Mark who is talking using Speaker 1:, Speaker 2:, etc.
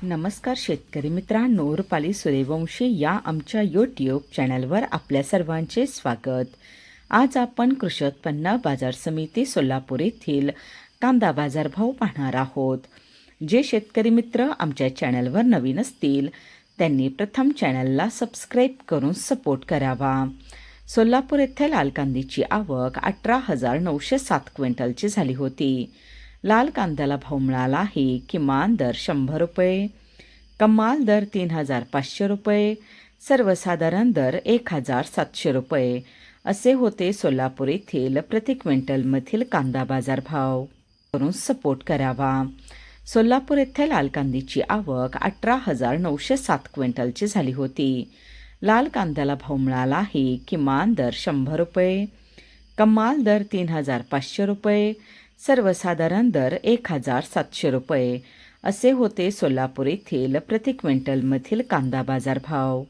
Speaker 1: नमस्कार शेतकरी मित्रांनो, रुपाली सूर्यवंशी या आमच्या यूट्यूब चॅनलवर आपल्या सर्वांचे स्वागत। आज आपण कृषी उत्पन्न बाजार समिती सोलापूर येथील कांदा बाजारभाव पाहणार आहोत। जे शेतकरी मित्र आमच्या चॅनलवर नवीन असतील त्यांनी प्रथम चॅनलला सबस्क्राईब करून सपोर्ट करावा। सोलापूर येथे लाल कांद्याची आवक 18,907 क्विंटलची झाली होती। लाल कांद्याला भाव मिळाला आहे किमान दर 100 रुपये, कमाल दर 3,500 रुपये, सर्वसाधारण दर 1,700 रुपये असे होते सोलापूर येथील प्रति क्विंटलमधील कांदा बाजारभाव। करून सपोर्ट करावा। सोलापूर येथे लाल कांद्याची आवक 18,907 क्विंटलची झाली होती। लाल कांद्याला भाव मिळाला आहे किमान दर 100 रुपये, कमाल दर 3,500 रुपये, सर्वसाधारण दर 1,700 रुपये असे होते सोलापूर येथील प्रति क्विंटलमधील कांदा बाजारभाव।